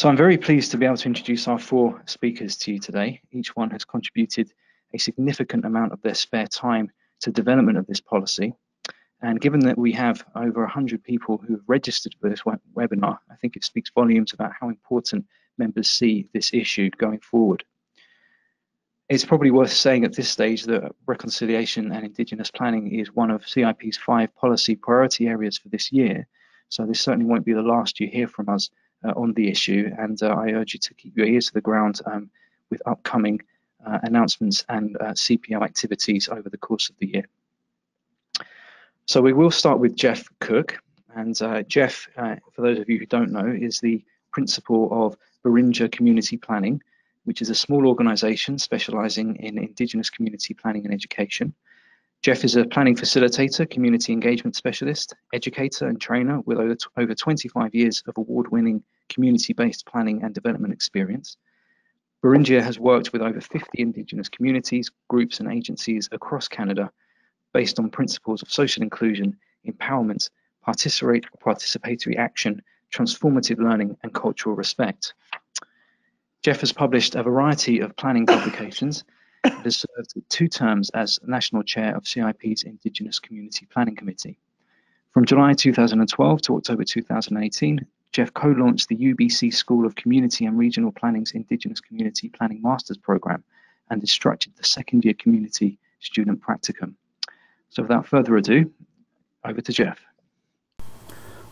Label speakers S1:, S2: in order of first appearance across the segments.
S1: So I'm very pleased to be able to introduce our four speakers to you today. Each one has contributed a significant amount of their spare time to the development of this policy. And given that we have over 100 people who have registered for this webinar, I think it speaks volumes about how important members see this issue going forward. It's probably worth saying at this stage that reconciliation and Indigenous planning is one of CIP's 5 policy priority areas for this year. So this certainly won't be the last you hear from us on the issue, and I urge you to keep your ears to the ground with upcoming announcements and CPO activities over the course of the year. So we will start with Jeff Cook, and Jeff, for those of you who don't know, is the principal of Burchill Community Planning, which is a small organisation specialising in Indigenous community planning and education. Jeff is a planning facilitator, community engagement specialist, educator and trainer with over 25 years of award-winning community-based planning and development experience. Burchill has worked with over 50 Indigenous communities, groups and agencies across Canada based on principles of social inclusion, empowerment, participatory action, transformative learning and cultural respect. Jeff has published a variety of planning publications and has served 2 terms as National Chair of CIP's Indigenous Community Planning Committee. From July 2012 to October 2018, Jeff co-launched the UBC School of Community and Regional Planning's Indigenous Community Planning Masters Programme and instructed the second-year community student practicum. So without further ado, over to Jeff.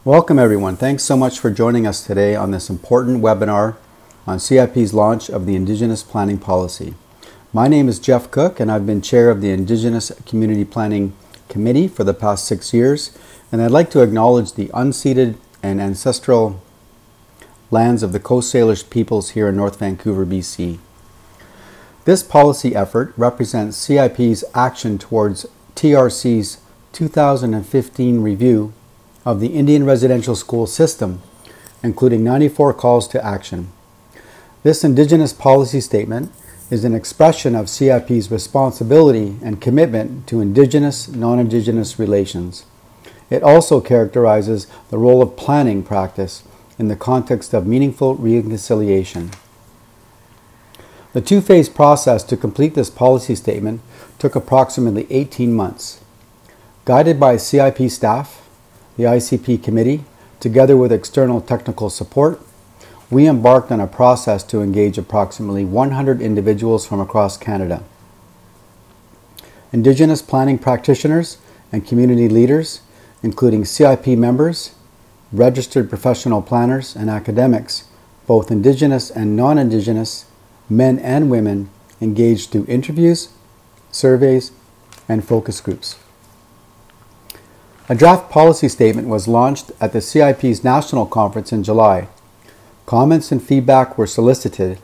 S2: Welcome everyone. Thanks so much for joining us today on this important webinar on CIP's launch of the Indigenous Planning Policy. My name is Jeff Cook and I've been chair of the Indigenous Community Planning Committee for the past 6 years, and I'd like to acknowledge the unceded and ancestral lands of the Coast Salish peoples here in North Vancouver, BC. This policy effort represents CIP's action towards TRC's 2015 review of the Indian residential school system, including 94 calls to action. This Indigenous policy statement is an expression of CIP's responsibility and commitment to Indigenous, non-Indigenous relations. It also characterizes the role of planning practice in the context of meaningful reconciliation. The 2-phase process to complete this policy statement took approximately 18 months. Guided by CIP staff, the ICP committee, together with external technical support, we embarked on a process to engage approximately 100 individuals from across Canada. Indigenous planning practitioners and community leaders, including CIP members, registered professional planners, and academics, both Indigenous and non-Indigenous, men and women, engaged through interviews, surveys, and focus groups. A draft policy statement was launched at the CIP's National Conference in July. Comments and feedback were solicited,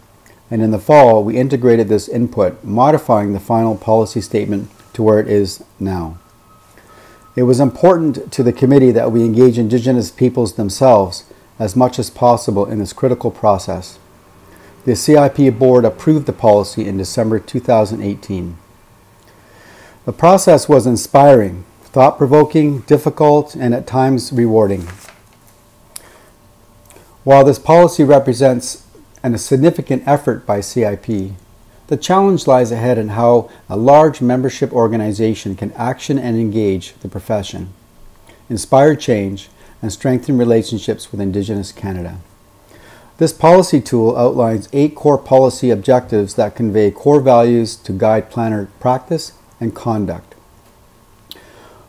S2: and in the fall we integrated this input, modifying the final policy statement to where it is now. It was important to the committee that we engage Indigenous peoples themselves as much as possible in this critical process. The CIP board approved the policy in December 2018. The process was inspiring, thought-provoking, difficult, and at times rewarding. While this policy represents a significant effort by CIP, the challenge lies ahead in how a large membership organization can action and engage the profession, inspire change, and strengthen relationships with Indigenous Canada. This policy tool outlines 8 core policy objectives that convey core values to guide planner practice and conduct.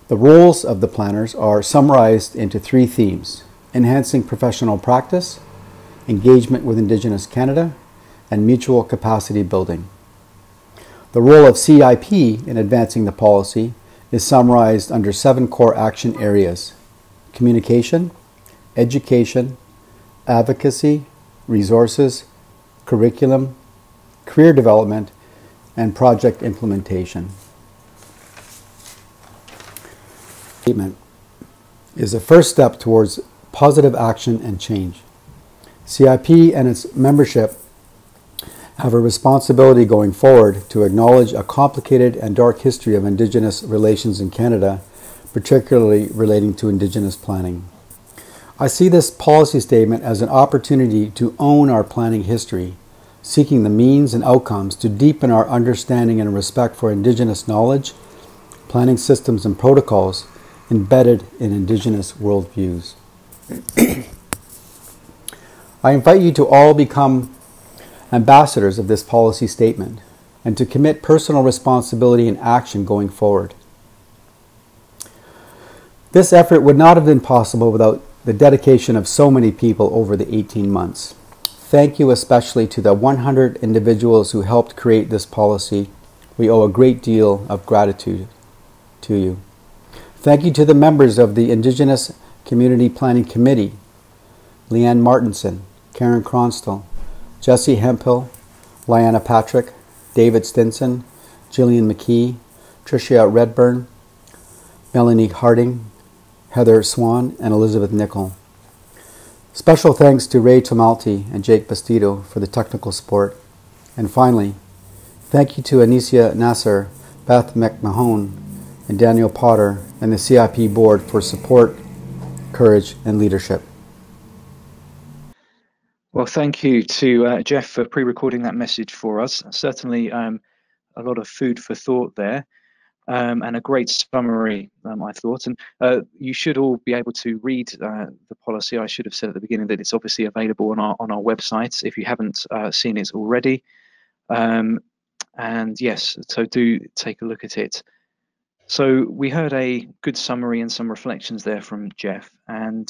S2: The roles of the planners are summarized into 3 themes: enhancing professional practice, engagement with Indigenous Canada, and mutual capacity building. The role of CIP in advancing the policy is summarized under 7 core action areas: communication, education, advocacy, resources, curriculum, career development, and project implementation. Statement is the first step towards positive action and change. CIP and its membership have a responsibility going forward to acknowledge a complicated and dark history of Indigenous relations in Canada, particularly relating to Indigenous planning. I see this policy statement as an opportunity to own our planning history, seeking the means and outcomes to deepen our understanding and respect for Indigenous knowledge, planning systems and protocols embedded in Indigenous worldviews. I invite you to all become ambassadors of this policy statement and to commit personal responsibility and action going forward. This effort would not have been possible without the dedication of so many people over the 18 months. Thank you especially to the 100 individuals who helped create this policy. We owe a great deal of gratitude to you. Thank you to the members of the Indigenous Community Planning Committee, Leanne Martinson, Karen Cronstel, Jesse Hemphill, Lyana Patrick, David Stinson, Gillian Mckee, Tricia Redburn, Melanie Harding, Heather Swan, and Elizabeth Nicol. Special thanks to Ray Tomalti and Jake Bastido for the technical support. And finally, thank you to Anicia Nasser, Beth McMahon, and Daniel Potter and the CIP board for support, courage, and leadership.
S1: Well, thank you to Jeff for pre-recording that message for us. Certainly a lot of food for thought there. And a great summary, I thought. And you should all be able to read the policy. I should have said at the beginning that it's obviously available on our website if you haven't seen it already. And yes, so do take a look at it. So we heard a good summary and some reflections there from Jeff. And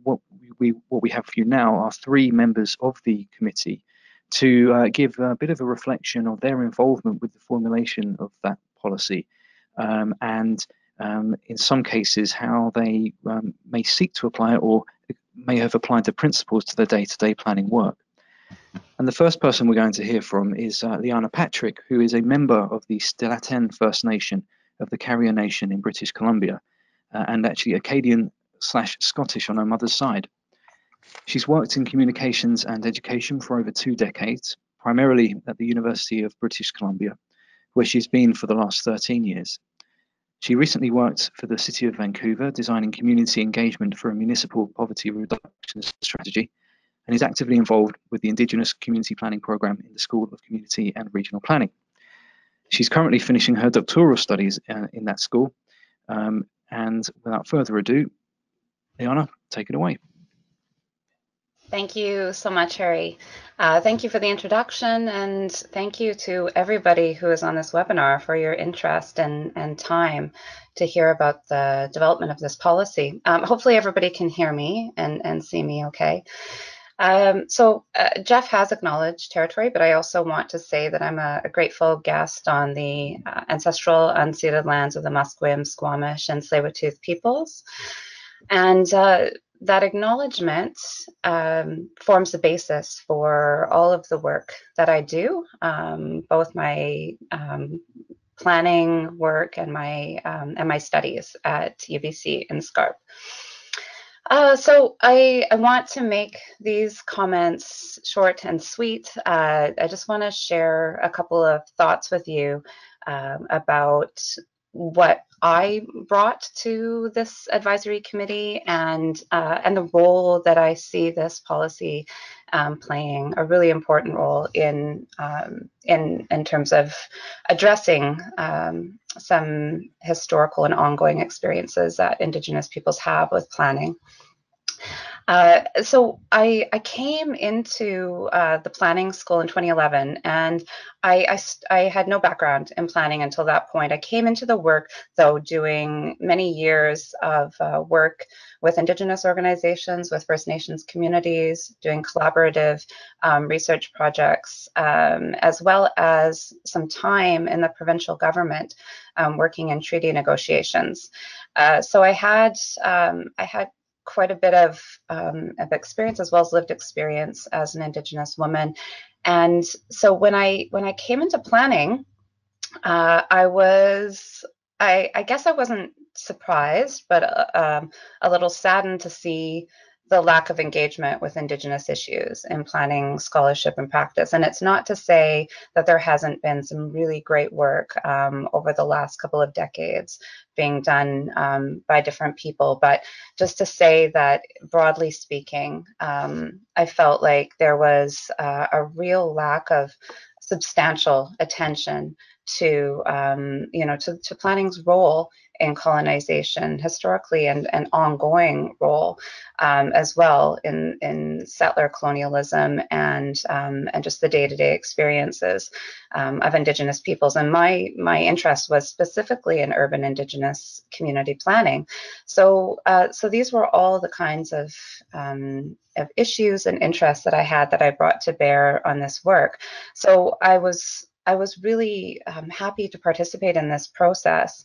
S1: what we have for you now are 3 members of the committee to give a bit of a reflection of their involvement with the formulation of that policy. And in some cases, how they may seek to apply it or may have applied the principles to their day-to-day planning work. And the first person we're going to hear from is Lyana Patrick, who is a member of the Stilaten First Nation of the Carrier Nation in British Columbia, and actually Acadian/Scottish on her mother's side. She's worked in communications and education for over 2 decades, primarily at the University of British Columbia, where she's been for the last 13 years. She recently worked for the City of Vancouver, designing community engagement for a municipal poverty reduction strategy, and is actively involved with the Indigenous Community Planning Program in the School of Community and Regional Planning. She's currently finishing her doctoral studies in that school, and without further ado, Lyana, take it away.
S3: Thank you so much, Harry. Thank you for the introduction, and thank you to everybody who is on this webinar for your interest and time to hear about the development of this policy. Hopefully everybody can hear me and see me okay. Jeff has acknowledged territory, but I also want to say that I'm a grateful guest on the ancestral unceded lands of the Musqueam, Squamish, and Tsleil-Waututh peoples. And that acknowledgement forms the basis for all of the work that I do, both my planning work and my studies at UBC in Scarp. So I want to make these comments short and sweet. I just want to share a couple of thoughts with you about what I brought to this advisory committee and the role that I see this policy playing a really important role in terms of addressing some historical and ongoing experiences that Indigenous peoples have with planning. So I came into the planning school in 2011, and I had no background in planning until that point. I came into the work, though, doing many years of work with Indigenous organizations, with First Nations communities, doing collaborative research projects, as well as some time in the provincial government working in treaty negotiations. So I had quite a bit of experience, as well as lived experience as an Indigenous woman. And so when I came into planning, I guess I wasn't surprised, but a little saddened to see the lack of engagement with Indigenous issues in planning, scholarship, and practice. And it's not to say that there hasn't been some really great work over the last couple of decades being done by different people, but just to say that, broadly speaking, I felt like there was a real lack of substantial attention to to planning's role in colonization historically, and ongoing role as well in settler colonialism, and just the day-to-day experiences of Indigenous peoples. And my interest was specifically in urban Indigenous community planning. So these were all the kinds of issues and interests that I had, that I brought to bear on this work. So I was really happy to participate in this process,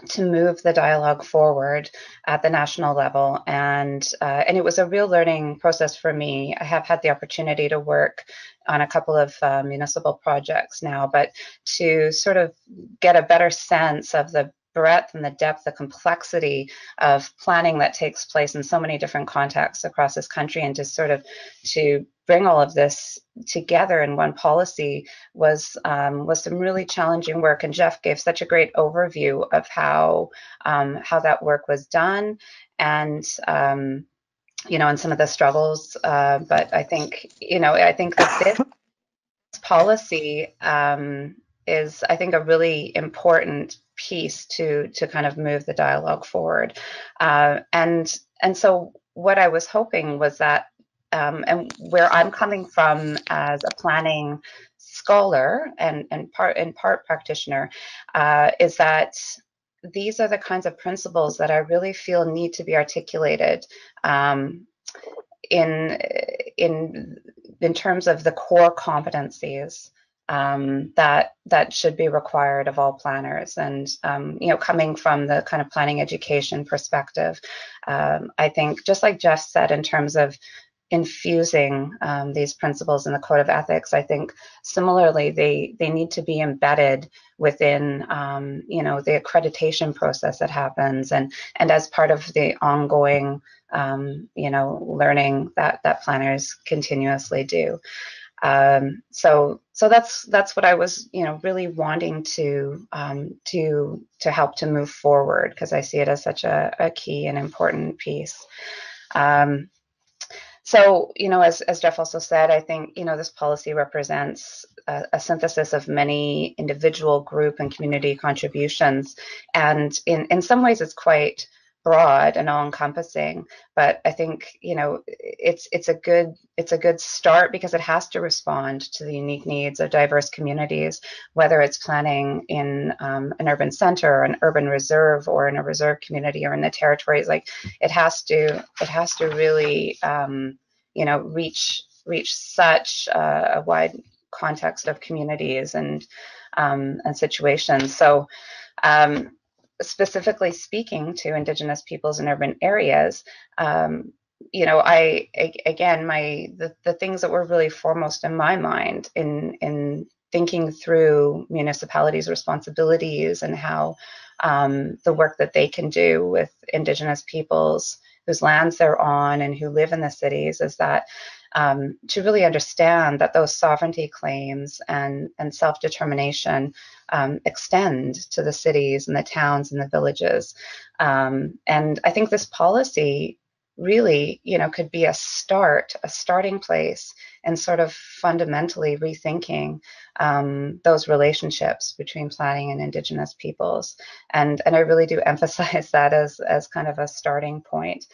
S3: to move the dialogue forward at the national level. And it was a real learning process for me. I have had the opportunity to work on a couple of municipal projects now, but to sort of get a better sense of the breadth and the depth, the complexity of planning that takes place in so many different contexts across this country, and to bring all of this together in one policy was some really challenging work. And Jeff gave such a great overview of how that work was done, and and some of the struggles. But I think that this policy is, I think, a really important piece to kind of move the dialogue forward. And so what I was hoping was that, and where I'm coming from as a planning scholar and part practitioner, is that these are the kinds of principles that I really feel need to be articulated in terms of the core competencies that should be required of all planners. And coming from the kind of planning education perspective, I think, just like Jeff said, in terms of infusing these principles in the code of ethics, I think similarly they need to be embedded within the accreditation process that happens, and as part of the ongoing learning that planners continuously do. So that's what I was really wanting to help to move forward, because I see it as such a key and important piece. So, as Jeff also said, I think, this policy represents a synthesis of many individual, group, and community contributions. And in some ways, it's quite broad and all-encompassing. But I think, it's a good start, because it has to respond to the unique needs of diverse communities, whether it's planning in an urban center, or an urban reserve, or in a reserve community, or in the territories. Like, it has to really reach such a wide context of communities and situations. So specifically speaking to Indigenous peoples in urban areas, the things that were really foremost in my mind in thinking through municipalities' responsibilities, and how the work that they can do with Indigenous peoples whose lands they're on and who live in the cities, is that to really understand that those sovereignty claims and self-determination extend to the cities and the towns and the villages. And I think this policy really, could be a starting place, and sort of fundamentally rethinking those relationships between planning and Indigenous peoples. And I really do emphasize that as kind of a starting point.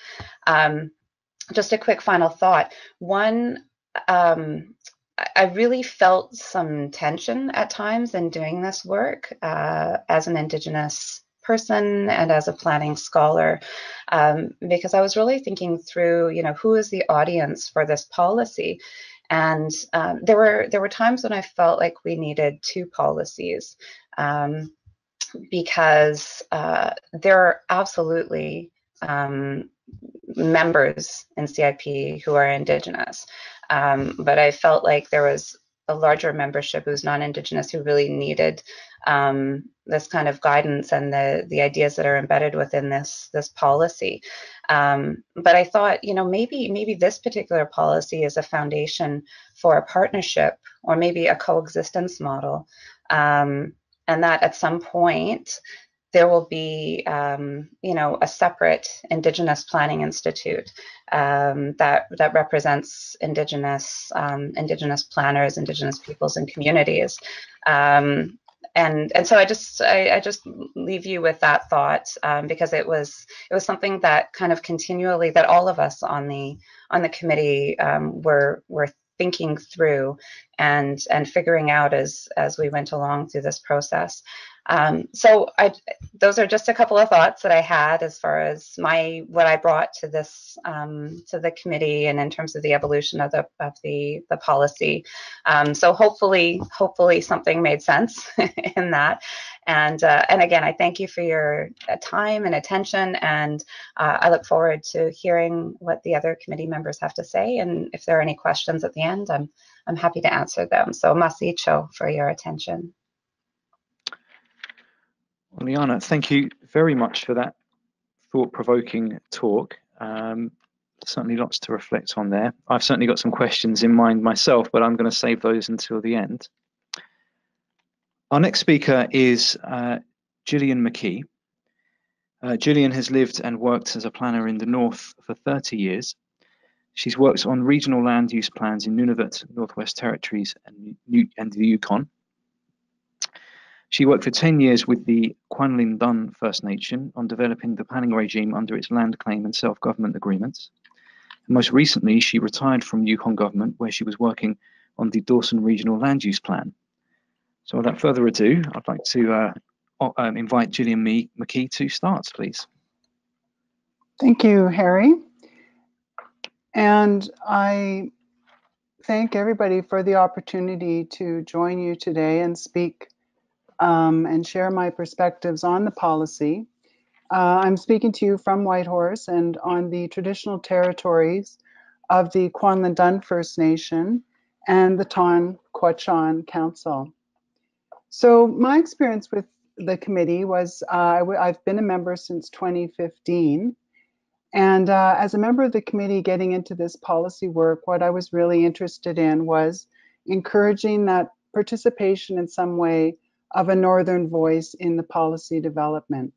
S3: Just a quick final thought. One, I really felt some tension at times in doing this work as an Indigenous person and as a planning scholar, because I was really thinking through, who is the audience for this policy. And there were times when I felt like we needed two policies, because there are absolutely members in CIP who are Indigenous, but I felt like there was a larger membership who's non-Indigenous, who really needed this kind of guidance and the ideas that are embedded within this policy. But I thought, maybe this particular policy is a foundation for a partnership or maybe a coexistence model, and that at some point there will be, a separate Indigenous Planning Institute that represents Indigenous planners, Indigenous peoples and communities. And so I just leave you with that thought, because it was something that kind of continually, that all of us on the committee were thinking through and figuring out as we went along through this process. So those are just a couple of thoughts that I had as far as what I brought to this to the committee, and in terms of the evolution of the policy. So hopefully something made sense in that. And again, I thank you for your time and attention, and I look forward to hearing what the other committee members have to say. And if there are any questions at the end, I'm happy to answer them. So masicho for your attention.
S1: Well, Lyana, thank you very much for that thought-provoking talk. Certainly lots to reflect on there. I've certainly got some questions in mind myself, but I'm going to save those until the end. Our next speaker is Gillian Mckee. Gillian has lived and worked as a planner in the North for 30 years. She's worked on regional land use plans in Nunavut, Northwest Territories, and the Yukon. She worked for 10 years with the Kwanlin Dun First Nation on developing the planning regime under its land claim and self-government agreements. And most recently, she retired from Yukon government, where she was working on the Dawson Regional Land Use Plan. So without further ado, I'd like to invite Gillian Mckee to start, please.
S4: Thank you, Harry. And I thank everybody for the opportunity to join you today and speak and share my perspectives on the policy. I'm speaking to you from Whitehorse and on the traditional territories of the Kwanlin Dun First Nation and the Ton Quechan Council. So my experience with the committee was I've been a member since 2015. And as a member of the committee getting into this policy work, what I was really interested in was encouraging that participation in some way of a Northern voice in the policy development.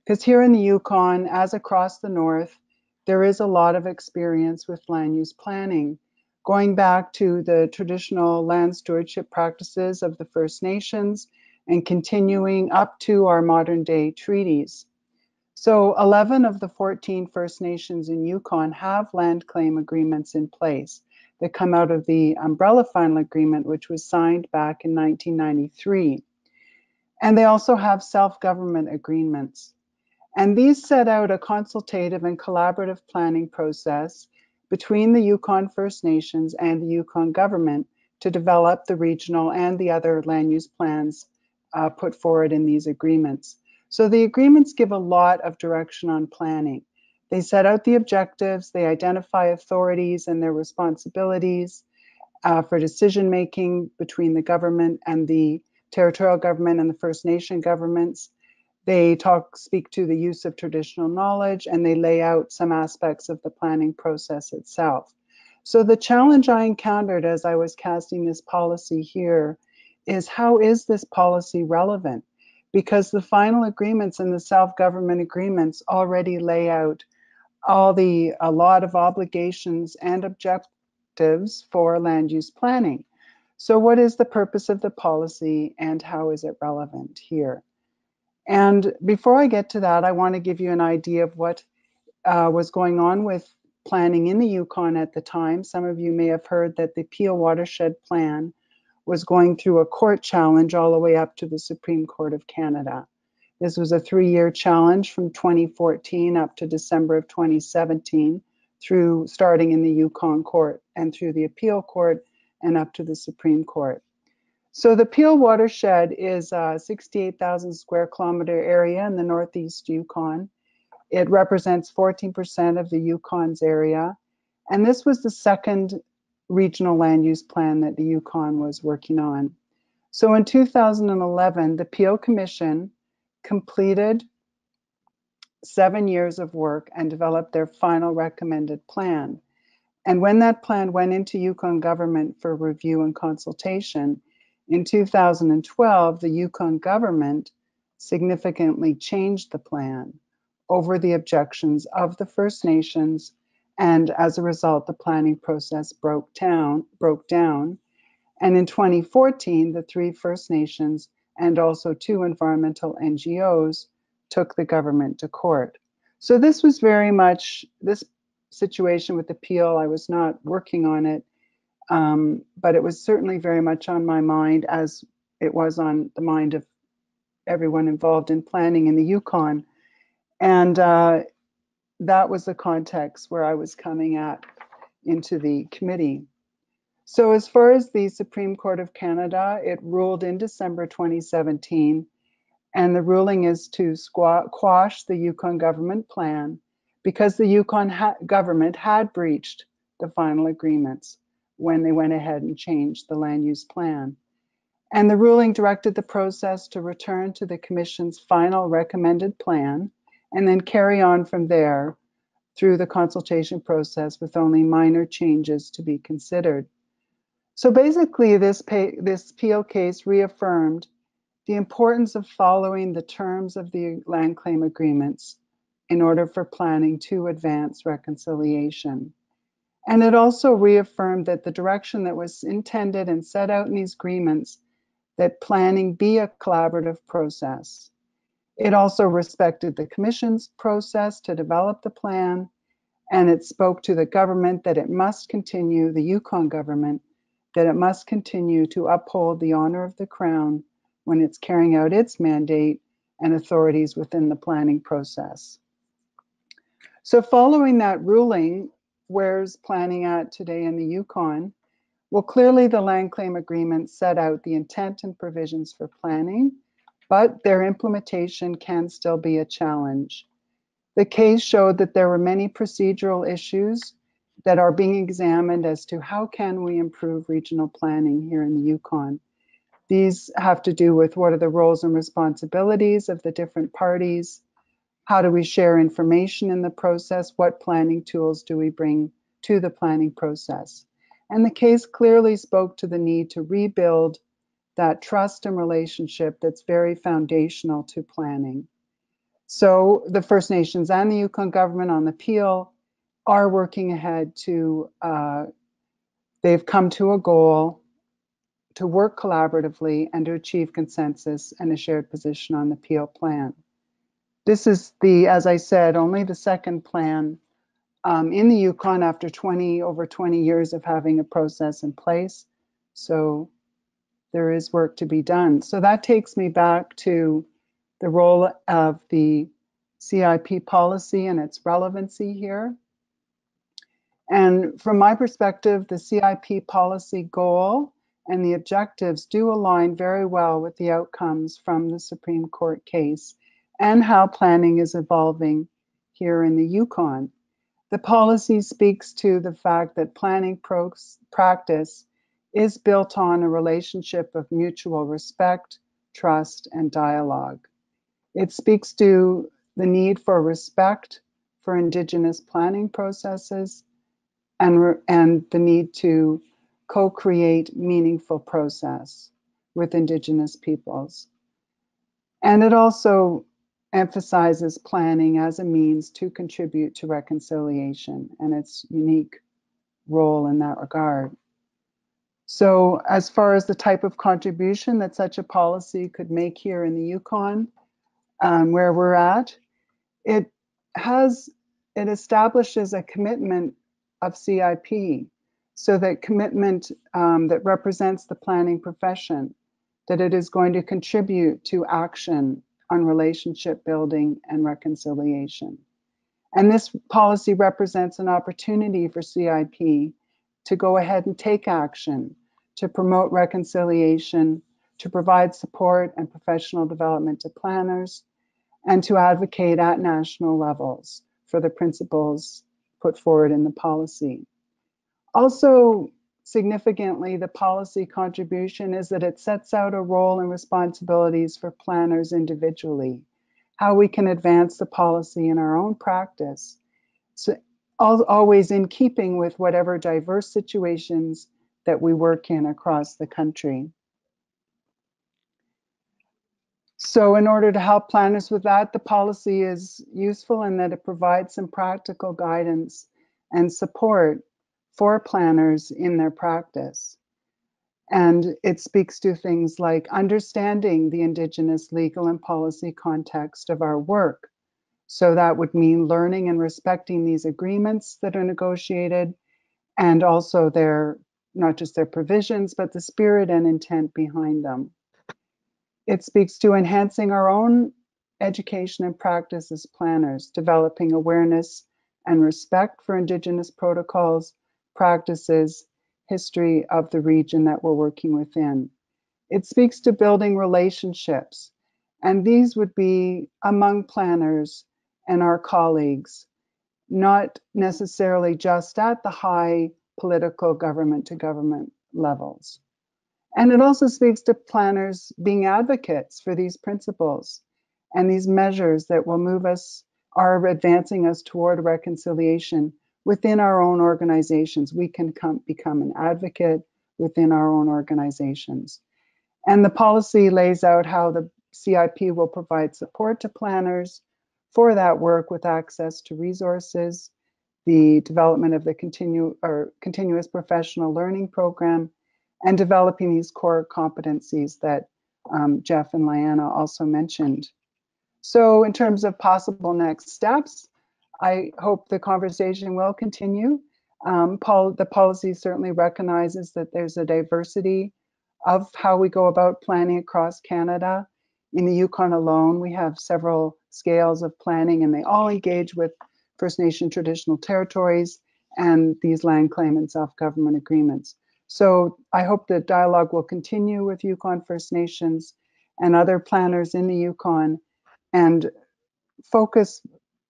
S4: Because here in the Yukon, as across the North, there is a lot of experience with land use planning, going back to the traditional land stewardship practices of the First Nations and continuing up to our modern day treaties. So 11 of the 14 First Nations in Yukon have land claim agreements in place that come out of the Umbrella Final Agreement, which was signed back in 1993. And they also have self-government agreements. And these set out a consultative and collaborative planning process between the Yukon First Nations and the Yukon government to develop the regional and the other land use plans put forward in these agreements. So the agreements give a lot of direction on planning. They set out the objectives, they identify authorities and their responsibilities for decision making between the government and the territorial government and the First Nation governments. They speak to the use of traditional knowledge, and they lay out some aspects of the planning process itself. So the challenge I encountered as I was casting this policy here is, how is this policy relevant? Because the final agreements and the self-government agreements already lay out a lot of obligations and objectives for land use planning. So what is the purpose of the policy and how is it relevant here? And before I get to that, I want to give you an idea of what was going on with planning in the Yukon at the time. Some of you may have heard that the Peel Watershed Plan was going through a court challenge all the way up to the Supreme Court of Canada. This was a 3-year challenge from 2014 up to December of 2017, starting in the Yukon court and through the appeal court and up to the Supreme Court. So the Peel Watershed is a 68,000 square kilometer area in the Northeast Yukon. It represents 14% of the Yukon's area. And this was the second regional land use plan that the Yukon was working on. So in 2011, the Peel Commission completed 7 years of work and developed their final recommended plan. And when that plan went into Yukon government for review and consultation, in 2012, the Yukon government significantly changed the plan over the objections of the First Nations, and as a result, the planning process broke down. And in 2014, the 3 First Nations and also 2 environmental NGOs took the government to court. So this was very much, this situation with the Peel, I was not working on it, but it was certainly very much on my mind, as it was on the mind of everyone involved in planning in the Yukon. And that was the context where I was coming at into the committee. So as far as the Supreme Court of Canada, it ruled in December 2017, and the ruling is to quash the Yukon government plan because the Yukon government had breached the final agreements when they went ahead and changed the land use plan. And the ruling directed the process to return to the Commission's final recommended plan and then carry on from there through the consultation process with only minor changes to be considered. So basically, this Peel case reaffirmed the importance of following the terms of the land claim agreements in order for planning to advance reconciliation. And it also reaffirmed that the direction that was intended and set out in these agreements, that planning be a collaborative process. It also respected the Commission's process to develop the plan, and it spoke to the government that it must continue, the Yukon government, that it must continue to uphold the honor of the Crown when it's carrying out its mandate and authorities within the planning process. So following that ruling, where's planning at today in the Yukon? Well, clearly the land claim agreement set out the intent and provisions for planning, but their implementation can still be a challenge. The case showed that there were many procedural issues that are being examined as to how can we improve regional planning here in the Yukon. These have to do with what are the roles and responsibilities of the different parties, how do we share information in the process, what planning tools do we bring to the planning process. And the case clearly spoke to the need to rebuild that trust and relationship that's very foundational to planning. So the First Nations and the Yukon government on the Peel are working ahead to, they've come to a goal to work collaboratively and to achieve consensus and a shared position on the Peel plan. This is the, as I said, only the second plan in the Yukon after over 20 years of having a process in place. So there is work to be done. So that takes me back to the role of the CIP policy and its relevancy here. And from my perspective, the CIP policy goal and the objectives do align very well with the outcomes from the Supreme Court case and how planning is evolving here in the Yukon. The policy speaks to the fact that planning practice is built on a relationship of mutual respect, trust, and dialogue. It speaks to the need for respect for Indigenous planning processes and the need to co-create meaningful process with Indigenous peoples. And it also emphasizes planning as a means to contribute to reconciliation and its unique role in that regard. So as far as the type of contribution that such a policy could make here in the Yukon, where we're at, it establishes a commitment of CIP, so that commitment that represents the planning profession, that it is going to contribute to action on relationship building and reconciliation. And this policy represents an opportunity for CIP to go ahead and take action, to promote reconciliation, to provide support and professional development to planners, and to advocate at national levels for the principles put forward in the policy. Also, significantly, the policy contribution is that it sets out a role and responsibilities for planners individually, how we can advance the policy in our own practice, so always in keeping with whatever diverse situations that we work in across the country. So in order to help planners with that, the policy is useful in that it provides some practical guidance and support for planners in their practice. And it speaks to things like understanding the Indigenous legal and policy context of our work. So that would mean learning and respecting these agreements that are negotiated, and also not just their provisions, but the spirit and intent behind them. It speaks to enhancing our own education and practice as planners, developing awareness and respect for Indigenous protocols, practices, history of the region that we're working within. It speaks to building relationships, and these would be among planners and our colleagues, not necessarily just at the high political government to government levels. And it also speaks to planners being advocates for these principles and these measures that will move us, are advancing us toward reconciliation within our own organizations. We can become an advocate within our own organizations. And the policy lays out how the CIP will provide support to planners for that work with access to resources, the development of the continuous professional learning program, and developing these core competencies that Jeff and Lyana also mentioned. So in terms of possible next steps, I hope the conversation will continue. The policy certainly recognizes that there's a diversity of how we go about planning across Canada. In the Yukon alone, we have several scales of planning, and they all engage with First Nation traditional territories and these land claim and self-government agreements. So I hope the dialogue will continue with Yukon First Nations and other planners in the Yukon, and focus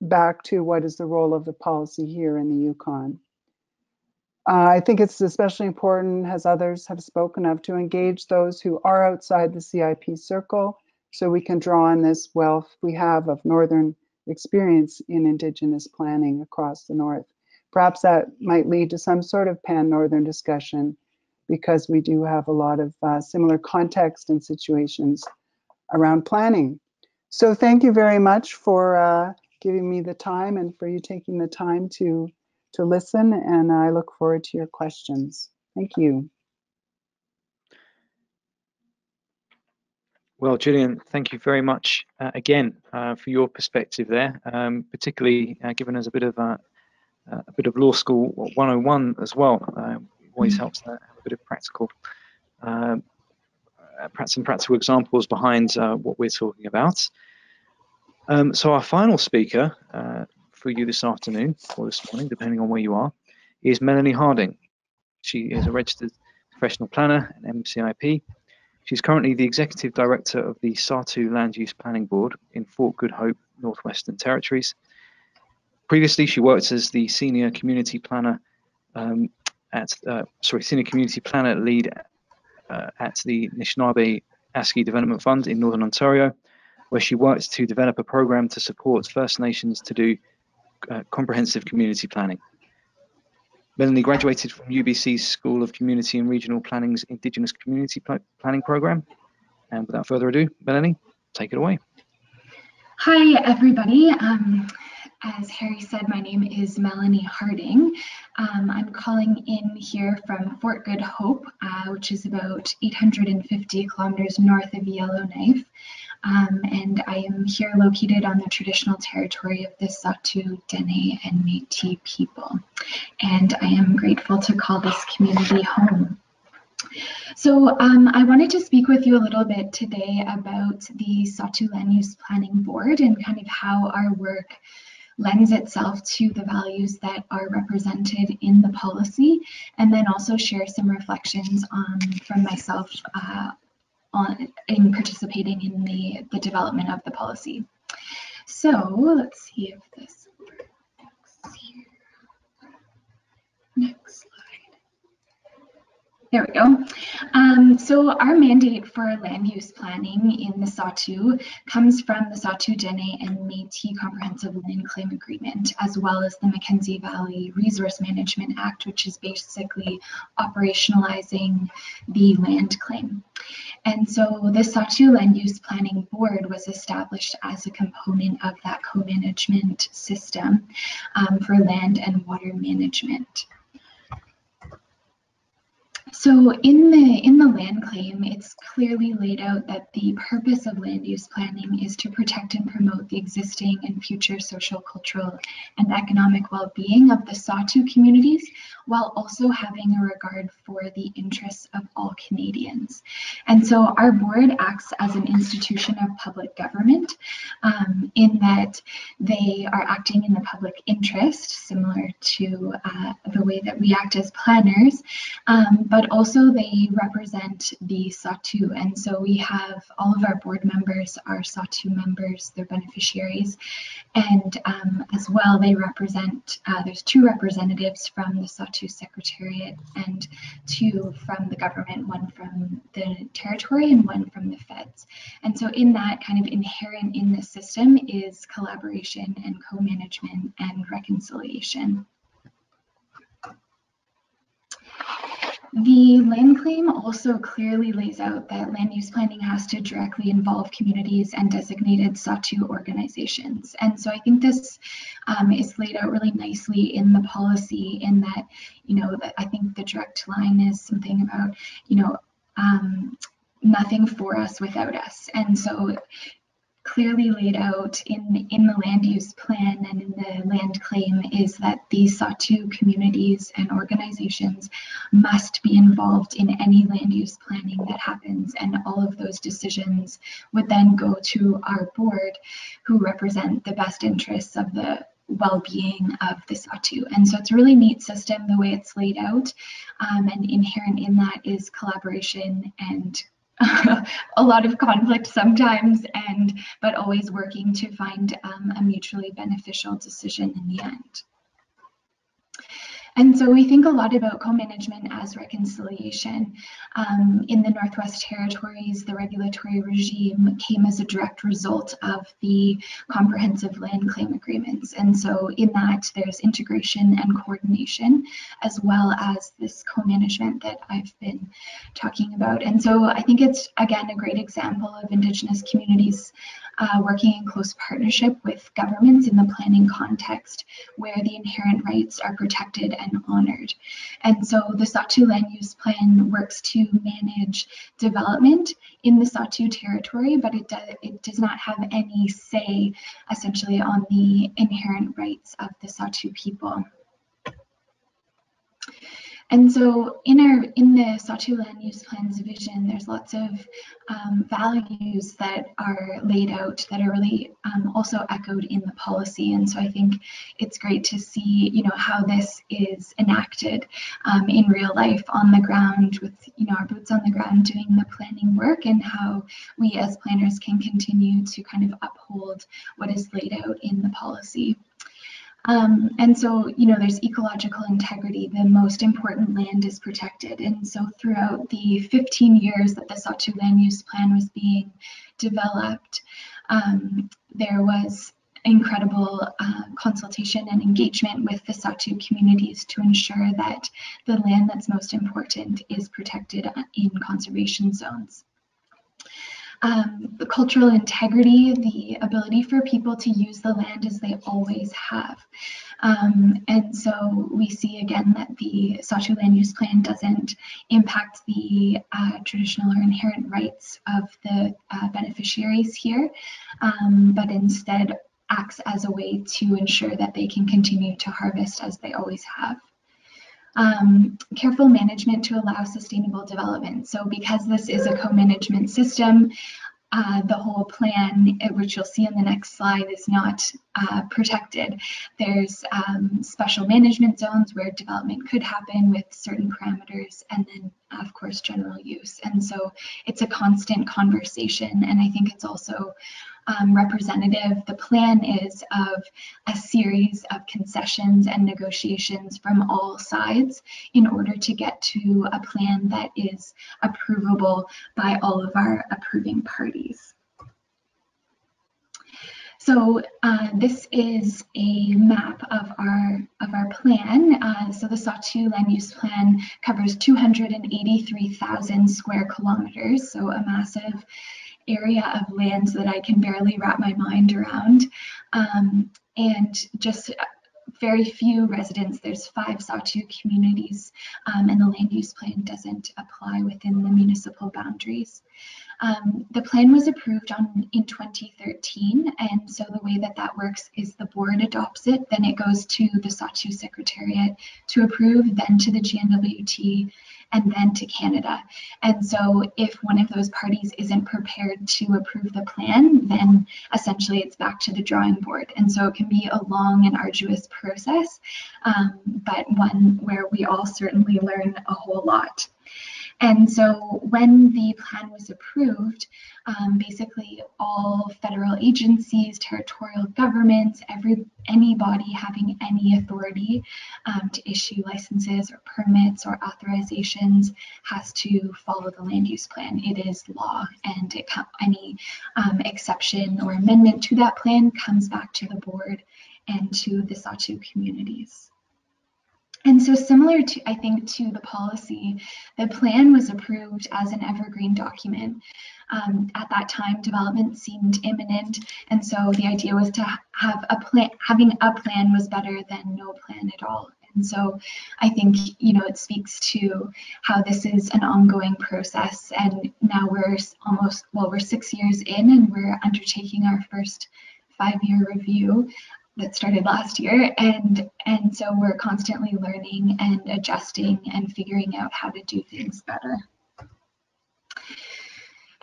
S4: back to what is the role of the policy here in the Yukon. I think it's especially important, as others have spoken of, to engage those who are outside the CIP circle, so we can draw on this wealth we have of Northern experience in Indigenous planning across the North. Perhaps that might lead to some sort of pan-Northern discussion, because we do have a lot of similar context and situations around planning. So thank you very much for giving me the time, and for you taking the time to listen, and I look forward to your questions. Thank you.
S1: Well, Gillian, thank you very much again for your perspective there, particularly giving us a bit of law school 101 as well. Always helps to have a bit of practical examples behind what we're talking about. So our final speaker for you this afternoon or this morning, depending on where you are, is Melanie Harding. She is a registered professional planner and MCIP. She's currently the Executive Director of the Sahtu Land Use Planning Board in Fort Good Hope, Northwestern Territories. Previously, she worked as the Senior Community Planner Senior Community Planner Lead at the Anishinaabe ASCII Development Fund in Northern Ontario, where she worked to develop a program to support First Nations to do comprehensive community planning. Melanie graduated from UBC's School of Community and Regional Planning's Indigenous Community Planning Program. And without further ado, Melanie, take it away.
S5: Hi, everybody. As Harry said, my name is Melanie Harding. I'm calling in here from Fort Good Hope, which is about 850 kilometers north of Yellowknife. And I am here located on the traditional territory of the Sahtu, Dene, and Métis people. And I am grateful to call this community home. So I wanted to speak with you a little bit today about the Sahtu Land Use Planning Board and kind of how our work lends itself to the values that are represented in the policy, and then also share some reflections from myself in participating in the development of the policy. So let's see if this works here. Next slide. There we go. So our mandate for land use planning in the Sahtu comes from the Sahtu Dene and Métis Comprehensive Land Claim Agreement, as well as the Mackenzie Valley Resource Management Act, which is basically operationalizing the land claim. And so the Sahtu Land Use Planning Board was established as a component of that co-management system for land and water management. So in the land claim, it's clearly laid out that the purpose of land use planning is to protect and promote the existing and future social, cultural, and economic well-being of the Sahtu communities, while also having a regard for the interests of all Canadians. And so our board acts as an institution of public government in that they are acting in the public interest, similar to the way that we act as planners, but also they represent the Sahtu. And so we have all of our board members are Sahtu members, they're beneficiaries. And as well, they represent, there's 2 representatives from the Sahtu Secretariat and 2 from the government, 1 from the territory and 1 from the feds. And so in that, kind of inherent in the system is collaboration and co-management and reconciliation. The land claim also clearly lays out that land use planning has to directly involve communities and designated Sahtu organizations. And so I think this is laid out really nicely in the policy in that, I think the direct line is something about, nothing for us without us. And so clearly laid out in the land use plan and in the land claim is that these Sahtu communities and organizations must be involved in any land use planning that happens, and all of those decisions would then go to our board, who represent the best interests of the well-being of the Sahtu. And so it's a really neat system the way it's laid out, and inherent in that is collaboration and a lot of conflict sometimes, but always working to find a mutually beneficial decision in the end. And so we think a lot about co-management as reconciliation. In the Northwest Territories, the regulatory regime came as a direct result of the comprehensive land claim agreements. And so in that, there's integration and coordination, as well as this co-management that I've been talking about. And so I think it's, again, a great example of Indigenous communities working in close partnership with governments in the planning context, where the inherent rights are protected and honored. And so the Sahtu Land Use Plan works to manage development in the Sahtu territory, but it does not have any say essentially on the inherent rights of the Sahtu people. And so in the Sahtu Land Use Plan's vision, there's lots of values that are laid out that are really also echoed in the policy. And so I think it's great to see, how this is enacted in real life on the ground with, our boots on the ground doing the planning work, and how we as planners can continue to kind of uphold what is laid out in the policy. And so, there's ecological integrity. The most important land is protected. And so throughout the 15 years that the Sahtu Land Use Plan was being developed, there was incredible consultation and engagement with the Sahtu communities to ensure that the land that's most important is protected in conservation zones. The cultural integrity, the ability for people to use the land as they always have. And so we see again that the Sahtu Land Use Plan doesn't impact the traditional or inherent rights of the beneficiaries here, but instead acts as a way to ensure that they can continue to harvest as they always have. Careful management to allow sustainable development. So because this is a co-management system, the whole plan, which you'll see in the next slide, is not protected. There's special management zones where development could happen with certain parameters, and then of course general use. And so it's a constant conversation, and I think it's also representative the plan is of a series of concessions and negotiations from all sides in order to get to a plan that is approvable by all of our approving parties. So this is a map of our plan. So the Sahtu land use plan covers 283,000 square kilometers, so a massive area of land that I can barely wrap my mind around, and just very few residents. There's 5 Sahtu communities, and the land use plan doesn't apply within the municipal boundaries. The plan was approved in 2013, and so the way that works is the board adopts it, then it goes to the Sahtu Secretariat to approve, then to the GNWT, and then to Canada. And so if one of those parties isn't prepared to approve the plan, then essentially it's back to the drawing board. And so it can be a long and arduous process, but one where we all certainly learn a whole lot. And so when the plan was approved, basically all federal agencies, territorial governments, anybody having any authority to issue licenses or permits or authorizations has to follow the land use plan. It is law, and any exception or amendment to that plan comes back to the board and to the Sahtu communities. And so similar to, I think, to the policy, the plan was approved as an evergreen document. At that time, development seemed imminent, and so the idea was to have a plan. Having a plan was better than no plan at all. And so I think, it speaks to how this is an ongoing process, and now we're 6 years in, and we're undertaking our first 5-year review that started last year, and so we're constantly learning and adjusting and figuring out how to do things better.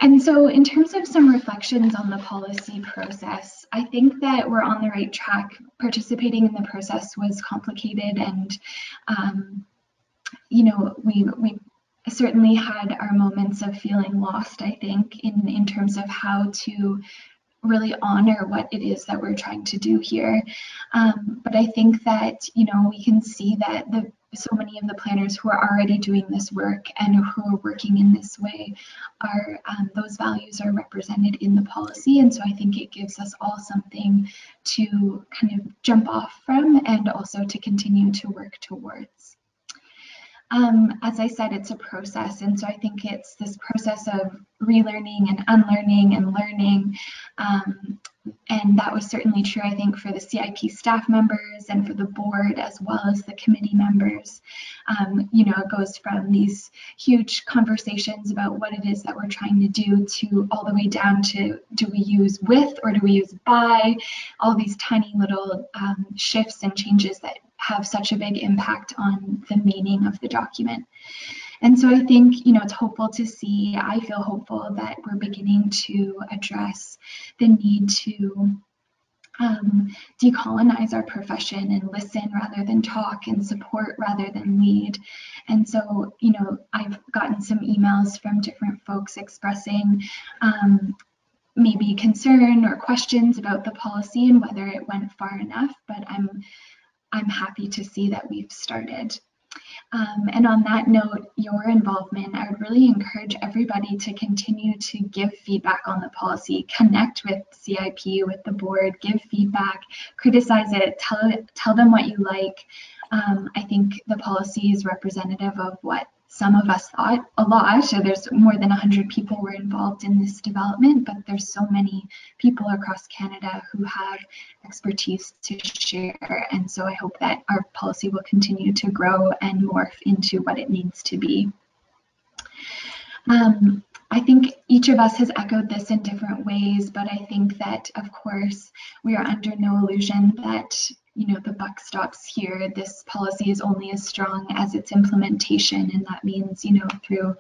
S5: And so in terms of some reflections on the policy process, I think that we're on the right track. Participating in the process was complicated, and we certainly had our moments of feeling lost, I think, in terms of how to really honor what it is that we're trying to do here. But I think that, we can see that so many of the planners who are already doing this work and who are working in this way are, those values are represented in the policy. And so I think it gives us all something to kind of jump off from and also to continue to work towards. As I said, it's a process, and so I think it's this process of relearning and unlearning and learning, and that was certainly true, I think, for the CIP staff members and for the board as well as the committee members. It goes from these huge conversations about what it is that we're trying to do to all the way down to, do we use with or do we use by, all these tiny little shifts and changes that have such a big impact on the meaning of the document. And so I think, it's hopeful to see, I feel hopeful that we're beginning to address the need to decolonize our profession and listen rather than talk and support rather than lead. And so, I've gotten some emails from different folks expressing maybe concern or questions about the policy and whether it went far enough, but I'm happy to see that we've started. And on that note, your involvement, I would really encourage everybody to continue to give feedback on the policy, connect with CIP, with the board, give feedback, criticize it, tell them what you like. I think the policy is representative of what some of us thought a lot. So there's more than 100 people were involved in this development, but there's so many people across Canada who have expertise to share. And so I hope that our policy will continue to grow and morph into what it needs to be. I think each of us has echoed this in different ways, but I think that, of course, we are under no illusion that the buck stops here. This policy is only as strong as its implementation, and that means, through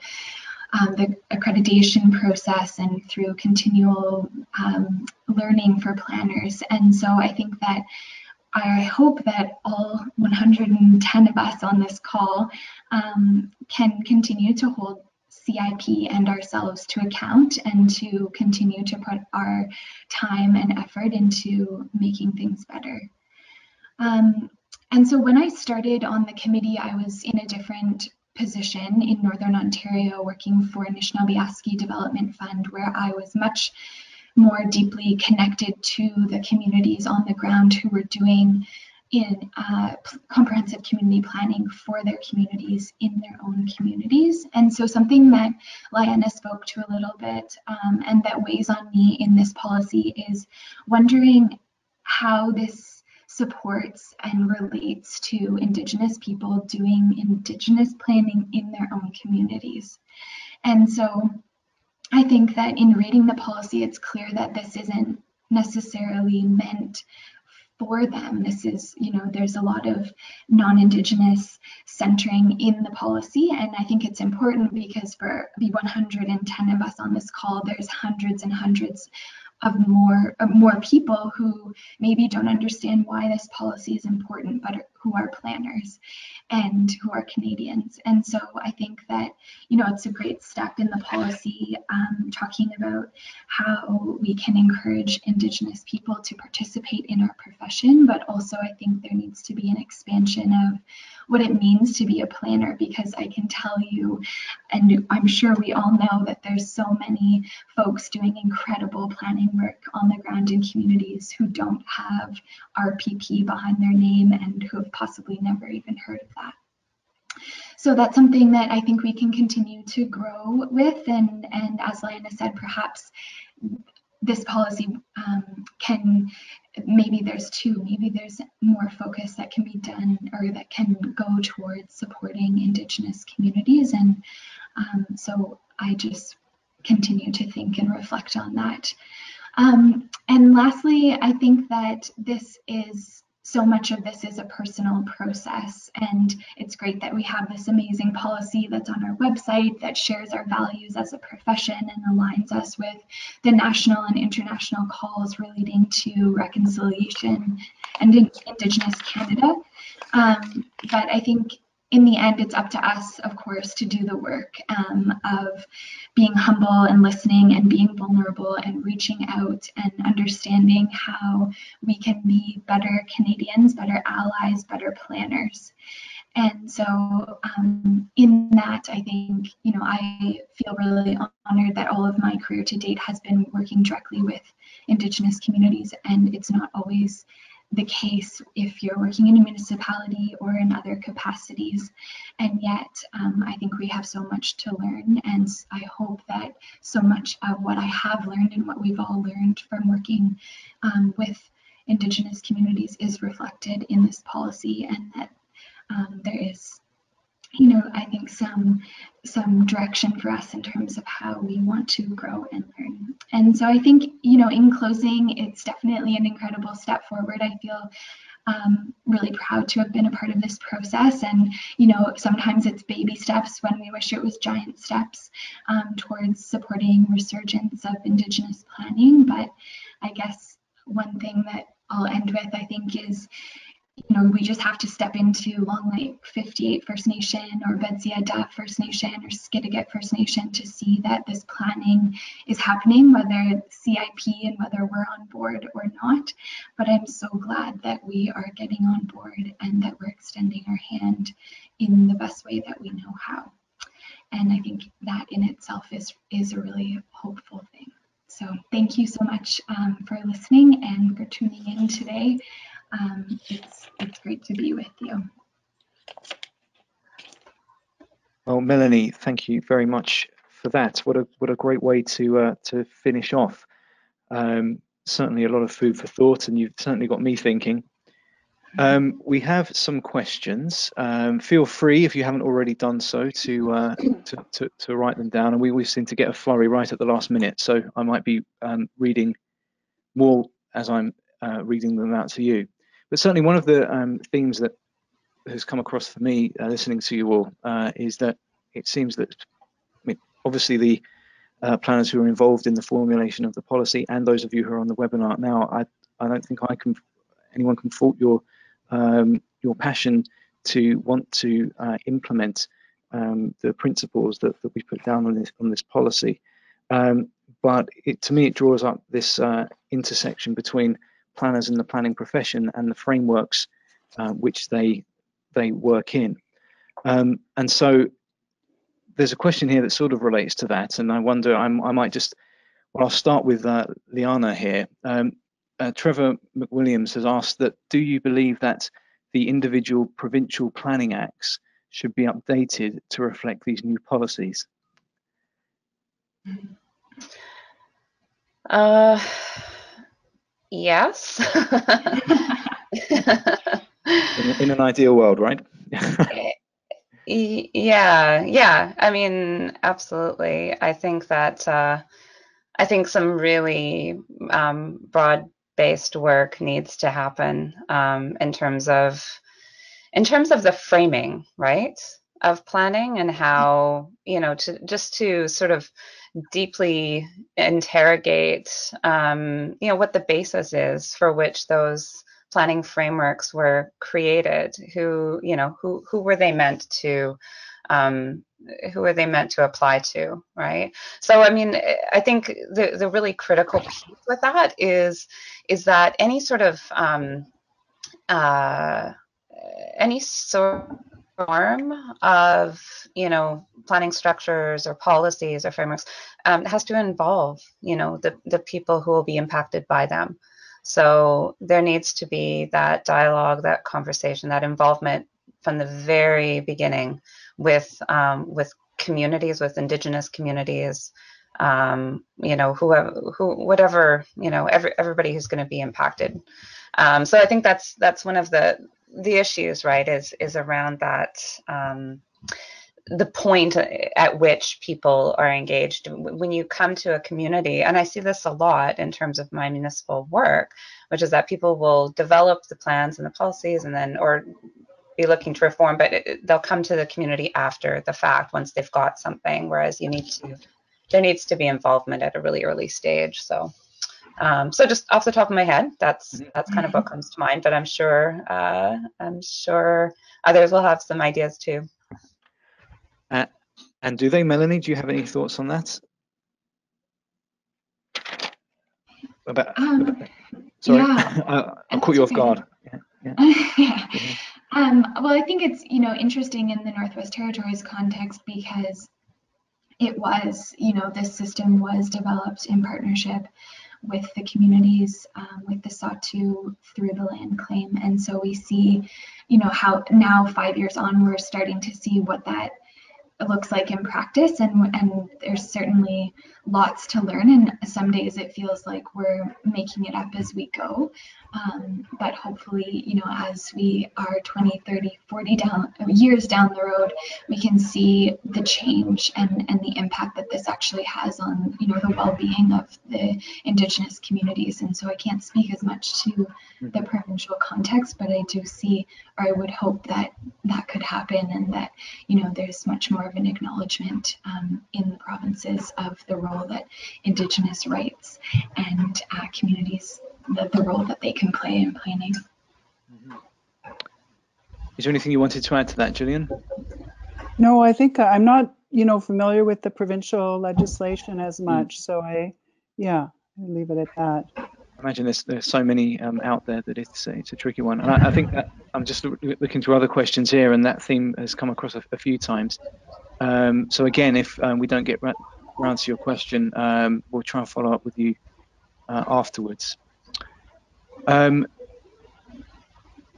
S5: the accreditation process and through continual learning for planners. And so I think that I hope that all 110 of us on this call can continue to hold CIP and ourselves to account and to continue to put our time and effort into making things better. And so when I started on the committee, I was in a different position in Northern Ontario working for Anishinaabe Development Fund, where I was much more deeply connected to the communities on the ground who were doing in comprehensive community planning for their communities in their own communities. And so something that Lyana spoke to a little bit and that weighs on me in this policy is wondering how this supports and relates to Indigenous people doing Indigenous planning in their own communities. And so I think that in reading the policy, it's clear that this isn't necessarily meant for them. This is, there's a lot of non-Indigenous centering in the policy. And I think it's important because for the 110 of us on this call, there's hundreds and hundreds of more people who maybe don't understand why this policy is important, but who are planners and who are Canadians. And so I think that, it's a great step in the policy talking about how we can encourage Indigenous people to participate in our profession, but also I think there needs to be an expansion of what it means to be a planner, because I can tell you, and I'm sure we all know, that there's so many folks doing incredible planning work on the ground in communities who don't have RPP behind their name and who have possibly never even heard of that. So that's something that I think we can continue to grow with, and as Lyana said, perhaps this policy maybe there's more focus that can be done or that can go towards supporting Indigenous communities. And so I just continue to think and reflect on that. And lastly, I think that so much of this is a personal process, and it's great that we have this amazing policy that's on our website that shares our values as a profession and aligns us with the national and international calls relating to reconciliation and Indigenous Canada. But I think in the end, it's up to us, of course, to do the work of being humble and listening and being vulnerable and reaching out and understanding how we can be better Canadians, better allies, better planners. And so in that, I think, I feel really honored that all of my career to date has been working directly with Indigenous communities, and it's not always the case if you're working in a municipality or in other capacities. And yet I think we have so much to learn, and I hope that so much of what I have learned and what we've all learned from working with Indigenous communities is reflected in this policy, and that there is, I think some direction for us in terms of how we want to grow and learn. And so I think, in closing, it's definitely an incredible step forward. I feel really proud to have been a part of this process. And, sometimes it's baby steps when we wish it was giant steps towards supporting resurgence of Indigenous planning. But I guess one thing that I'll end with, I think, is we just have to step into Long Lake 58 First Nation or Betsiada First Nation or Skidegate First Nation to see that this planning is happening, whether it's CIP and whether we're on board or not. But I'm so glad that we are getting on board and that we're extending our hand in the best way that we know how. And I think that in itself is a really hopeful thing. So thank you so much for listening and for tuning in today. It's great to be with you.
S1: Well, Melanie, thank you very much for that. What a great way to finish off. Certainly a lot of food for thought, and you've certainly got me thinking. We have some questions. Feel free, if you haven't already done so, to write them down. And we seem to get a flurry right at the last minute, so I might be reading more as I'm reading them out to you. But certainly one of the themes that has come across for me listening to you all is that it seems that, obviously the planners who are involved in the formulation of the policy and those of you who are on the webinar now, I don't think anyone can fault your passion to want to implement the principles that we put down on this policy. But to me, it draws up this intersection between planners and the planning profession and the frameworks which they work in. And so there's a question here that sort of relates to that, and I wonder, I might just, well, I'll start with Lyana here. Trevor McWilliams has asked that, do you believe that the individual provincial planning acts should be updated to reflect these new policies?
S3: Yes.
S1: in an ideal world, right?
S3: Yeah. I mean, absolutely. I think that I think some really broad-based work needs to happen in terms of the framing, right, of planning, and how, to sort of deeply interrogate, what the basis is for which those planning frameworks were created. Who were they meant to apply to, right? So, I mean, I think the really critical piece with that is that any sort of form of planning structures or policies or frameworks has to involve the people who will be impacted by them. So there needs to be that dialogue, that conversation, that involvement from the very beginning with communities, with Indigenous communities, everybody who's going to be impacted. So I think that's one of the issues, right, is around that, the point at which people are engaged. When you come to a community, and I see this a lot in terms of my municipal work, which is that people will develop the plans and the policies and then, or be looking to reform, but they'll come to the community after the fact, once they've got something, whereas there needs to be involvement at a really early stage. So just off the top of my head, that's kind of what comes to mind, but I'm sure others will have some ideas too.
S1: And do they, Melanie? Do you have any thoughts on that? Sorry,
S5: yeah.
S1: I'll caught you off guard.
S5: Yeah. Well, I think it's interesting in the Northwest Territories context, because it was, this system was developed in partnership with the communities, with the Sahtu, through the land claim. And so we see, how now 5 years on, we're starting to see what that looks like in practice, and there's certainly lots to learn, and some days it feels like we're making it up as we go, but hopefully, as we are 20, 30, 40 years down the road, we can see the change and the impact that this actually has on the well-being of the Indigenous communities. And so I can't speak as much to the provincial context, but I do see, or I would hope that could happen, and that there's much more of an acknowledgement in the provinces of the role that Indigenous rights and communities, the role that they can play in planning.
S1: Is there anything you wanted to add to that, Gillian?
S4: No, I think I'm not, familiar with the provincial legislation as much, so I'll leave it at that.
S1: I imagine there's so many out there that it's a tricky one. And I think that I'm just looking through other questions here, and that theme has come across a few times. So again, if we don't get around to your question, we'll try and follow up with you afterwards. There's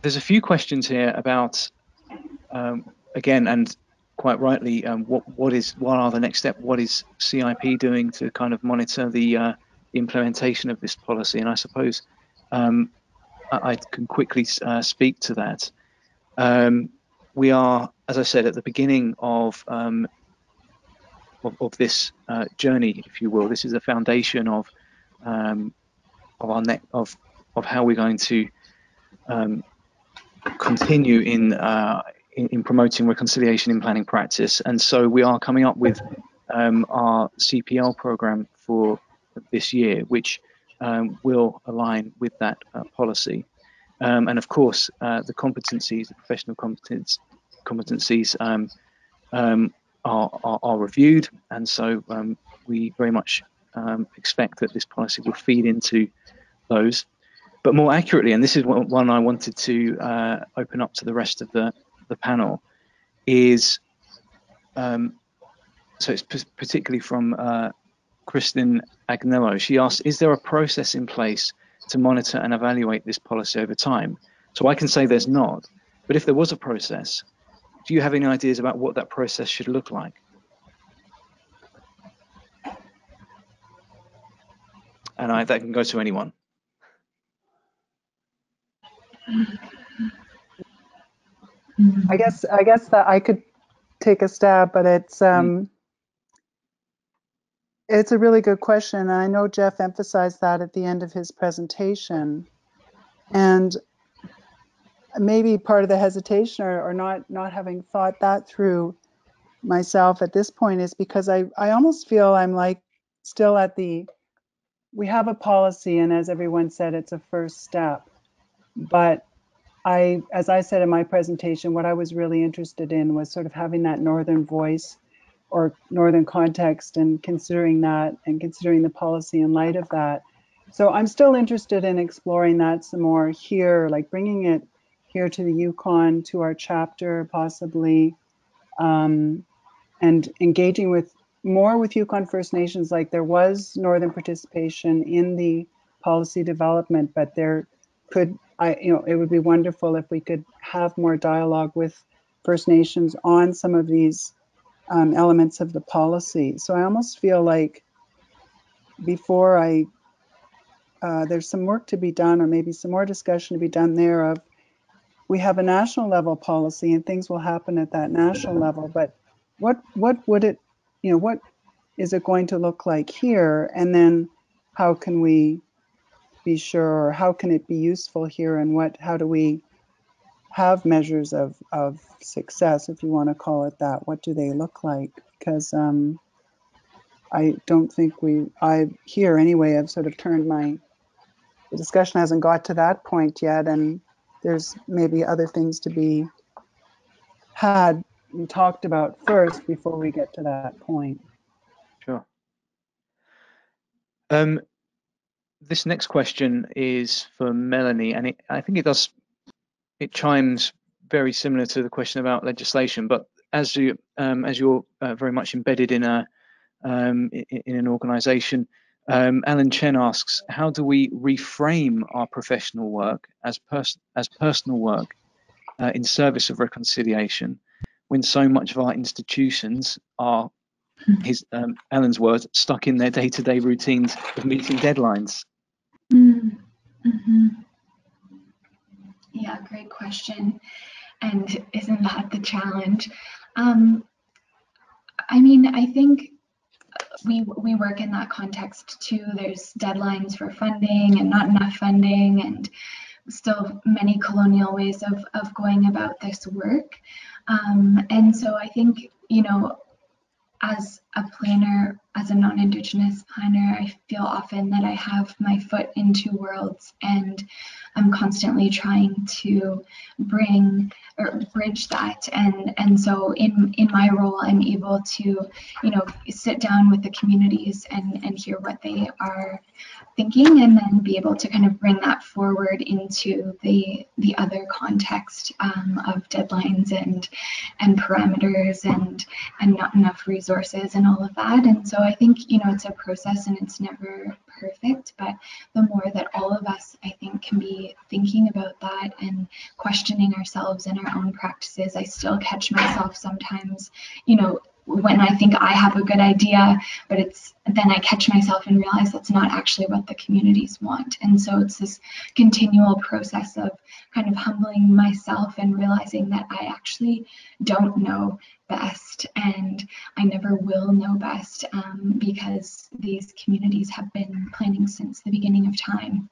S1: a few questions here about, again, and quite rightly, what are the next steps? What is CIP doing to kind of monitor the implementation of this policy? And I suppose I can quickly speak to that. We are, as I said, at the beginning of this journey, if you will. This is a foundation of our of how we're going to continue in promoting reconciliation in planning practice. And so we are coming up with our CPL program for this year, which will align with that policy. And of course, the competencies, the professional competencies are reviewed, and so we very much expect that this policy will feed into those. But more accurately, and this is one I wanted to open up to the rest of the panel, is so it's particularly from Kristen Agnello. She asked, is there a process in place to monitor and evaluate this policy over time? So I can say there's not, but if there was a process, do you have any ideas about what that process should look like? And that can go to anyone.
S4: I guess that I could take a stab, but it's a really good question, and I know Jeff emphasized that at the end of his presentation. And maybe part of the hesitation or not having thought that through myself at this point is because I almost feel I'm like still at we have a policy, and as everyone said, it's a first step. But as I said in my presentation, what I was really interested in was sort of having that northern voice or northern context and considering that and considering the policy in light of that. So I'm still interested in exploring that some more here, like bringing it here to the Yukon, to our chapter possibly, and engaging more with Yukon First Nations. Like there was northern participation in the policy development, but there could, it would be wonderful if we could have more dialogue with First Nations on some of these elements of the policy. So I almost feel like before there's some work to be done, or maybe some more discussion to be done there of, we have a national level policy and things will happen at that national level, but what would it, what is it going to look like here? And then how can we be sure, or how can it be useful here, and how do we have measures of success, if you want to call it that? What do they look like? Because I don't think I here anyway, I've sort of turned the discussion hasn't got to that point yet, and there's maybe other things to be had and talked about first before we get to that point.
S1: Sure. This next question is for Melanie, and I think it chimes very similar to the question about legislation, but as you're very much embedded in an organisation, Alan Chen asks, how do we reframe our professional work as personal work in service of reconciliation, when so much of our institutions are, Alan's words, stuck in their day-to-day routines of meeting deadlines?
S5: Mm-hmm. Yeah, great question. And isn't that the challenge? I mean, I think we work in that context too. There's deadlines for funding and not enough funding, and still many colonial ways of going about this work. And so I think, as a planner, as a non-Indigenous planner, I feel often that I have my foot in two worlds, and I'm constantly trying to bridge that. And so in my role, I'm able to, sit down with the communities and hear what they are thinking, and then be able to kind of bring that forward into the other context of deadlines and parameters and not enough resources and all of that. And so I think, it's a process and it's never perfect, but the more that all of us, I think, can be thinking about that and questioning ourselves and our own practices. I still catch myself sometimes, when I think I have a good idea, but then I catch myself and realize that's not actually what the communities want. And so it's this continual process of kind of humbling myself and realizing that I actually don't know best, and I never will know best, because these communities have been planning since the beginning of time.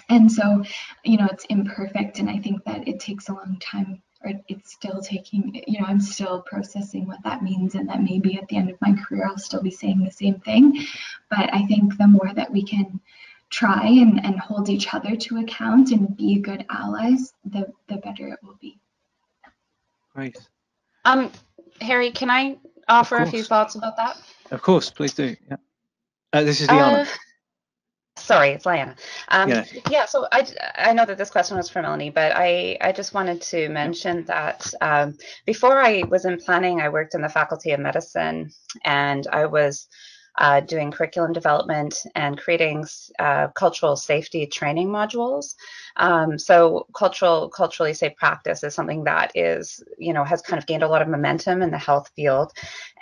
S5: And so, it's imperfect, and I think that it takes a long time, or it's still taking, I'm still processing what that means, and that maybe at the end of my career I'll still be saying the same thing. But I think the more that we can try and hold each other to account and be good allies, the better it will be.
S1: Great.
S3: Harry, can I offer a few
S1: course.
S3: thoughts about that?
S1: Of course, please do. Yeah. This is Lyana.
S3: Sorry, it's Lyana.
S1: Yeah.
S3: Yeah, so I know that this question was for Melanie, but I just wanted to mention that before I was in planning, I worked in the Faculty of Medicine, and I was doing curriculum development and creating cultural safety training modules. So culturally safe practice is something that is, has kind of gained a lot of momentum in the health field.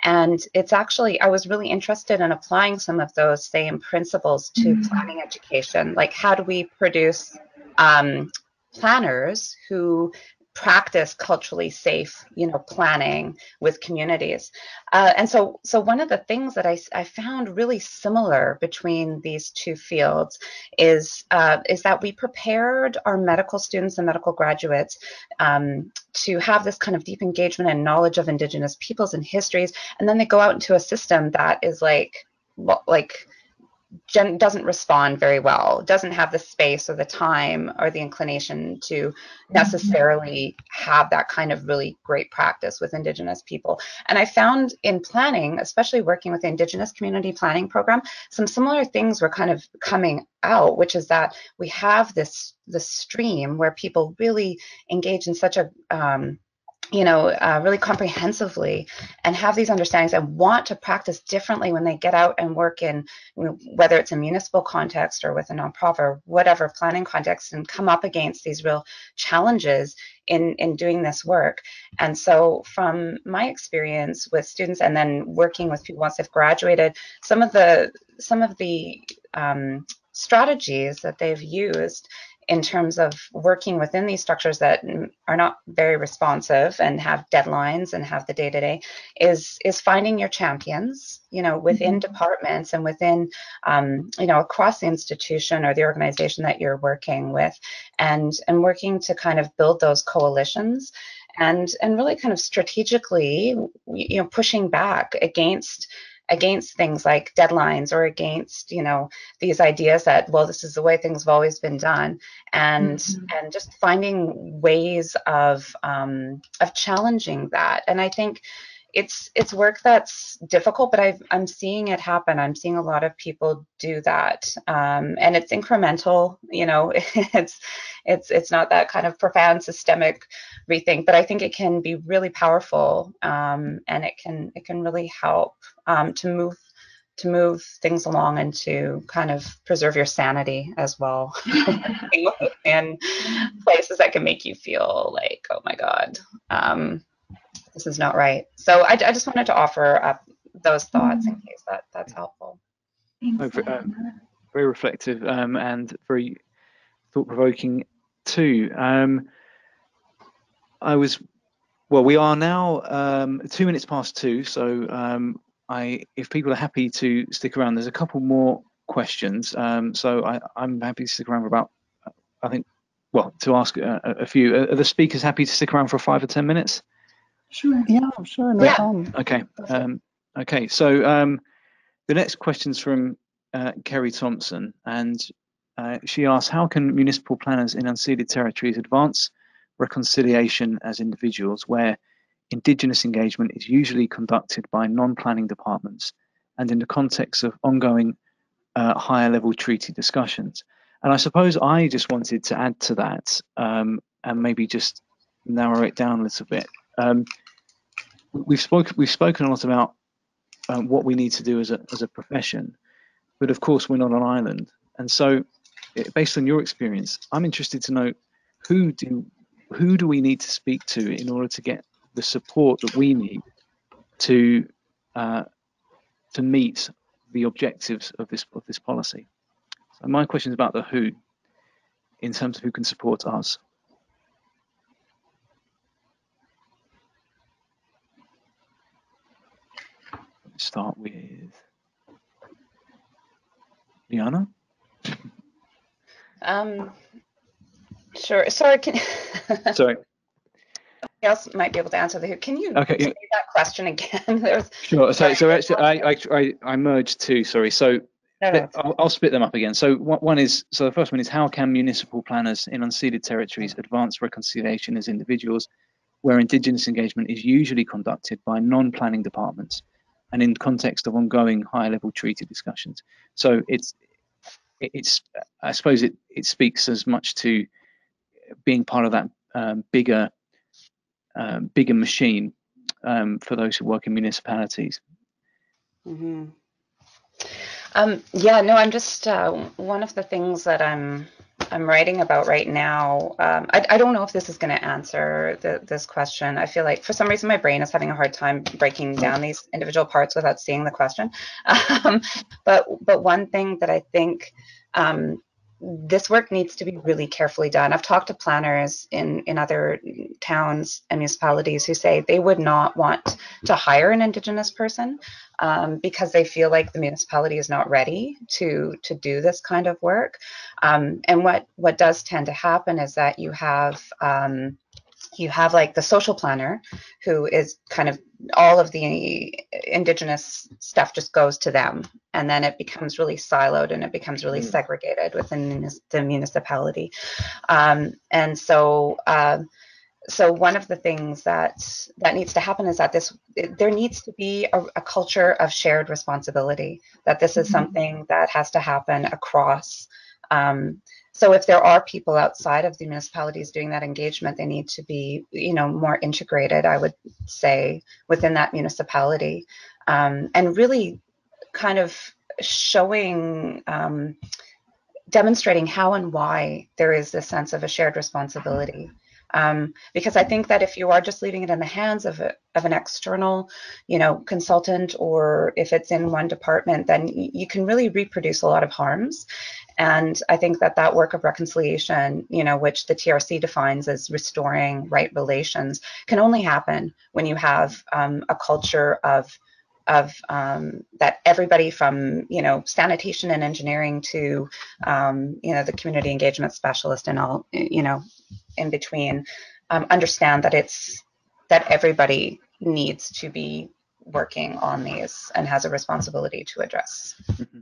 S3: And it's actually, I was really interested in applying some of those same principles to planning education. Like, how do we produce planners who practice culturally safe, planning with communities? And so one of the things that I found really similar between these two fields is that we prepared our medical students and medical graduates to have this kind of deep engagement and knowledge of Indigenous peoples and histories, and then they go out into a system that is doesn't respond very well, doesn't have the space or the time or the inclination to necessarily have that kind of really great practice with Indigenous people. And I found in planning, especially working with the Indigenous Community Planning Program, some similar things were kind of coming out, which is that we have this stream where people really engage in such a really comprehensively and have these understandings and want to practice differently when they get out and work in, whether it's a municipal context or with a nonprofit or whatever planning context, and come up against these real challenges in doing this work. And so from my experience with students and then working with people once they've graduated, some of the strategies that they've used in terms of working within these structures that are not very responsive and have deadlines and have the day-to-day is finding your champions, within departments and within, across the institution or the organization that you're working with, and working to kind of build those coalitions and really kind of strategically, pushing back against things like deadlines or against, these ideas that, well, this is the way things have always been done, and just finding ways of challenging that. And I think it's work that's difficult, but I'm seeing it happen. I'm seeing a lot of people do that, and it's incremental. It's not that kind of profound systemic rethink, but I think it can be really powerful, and it can really help to move things along and to kind of preserve your sanity as well. In places that can make you feel like, oh my God, this is not right. So I just wanted to offer up those thoughts in case that's helpful.
S1: Very reflective and very thought-provoking too. We are now 2 minutes past 2, so if people are happy to stick around, there's a couple more questions. So I'm happy to stick around for about, to ask a few. Are the speakers happy to stick around for 5 or 10 minutes?
S4: Sure. Yeah, sure. No problem.
S1: Okay. Okay. So the next question's from Kerry Thompson, and she asks, how can municipal planners in unceded territories advance reconciliation as individuals where Indigenous engagement is usually conducted by non-planning departments and in the context of ongoing higher level treaty discussions? And I suppose I just wanted to add to that and maybe just narrow it down a little bit. We've spoken a lot about what we need to do as a profession, but of course we're not an island. And so, based on your experience, I'm interested to know who do we need to speak to in order to get the support that we need to meet the objectives of this policy. So my question is about the who, in terms of who can support us. Let's start with Lyana.
S3: Sure. Sorry.
S1: Sorry.
S3: Else might be able to answer the who. Can you say that question again?
S1: Sure. So actually, I merged two. Sorry. So I'll split them up again. So the first one is, how can municipal planners in unceded territories advance reconciliation as individuals? where Indigenous engagement is usually conducted by non-planning departments and in context of ongoing higher-level treaty discussions. So it's I suppose it speaks as much to being part of that bigger machine for those who work in municipalities.
S3: Mm-hmm. Yeah, no, I'm just one of the things that I'm writing about right now. I don't know if this is going to answer this question. I feel like for some reason my brain is having a hard time breaking down these individual parts without seeing the question. But one thing that I think this work needs to be really carefully done. I've talked to planners in other towns and municipalities who say they would not want to hire an Indigenous person because they feel like the municipality is not ready to do this kind of work. And what does tend to happen is that you have like the social planner who is kind of all of the Indigenous stuff just goes to them, and then it becomes really siloed and it becomes really segregated within the municipality. And so one of the things that needs to happen is that there needs to be a culture of shared responsibility, that this is something that has to happen across. So if there are people outside of the municipalities doing that engagement, they need to be, more integrated, I would say, within that municipality, and really kind of showing, demonstrating how and why there is this sense of a shared responsibility. Because I think that if you are just leaving it in the hands of an external, consultant, or if it's in one department, then you can really reproduce a lot of harms. And I think that work of reconciliation, which the TRC defines as restoring right relations, can only happen when you have a culture of that everybody from sanitation and engineering to the community engagement specialist and all in between understand that everybody needs to be working on these and has a responsibility to address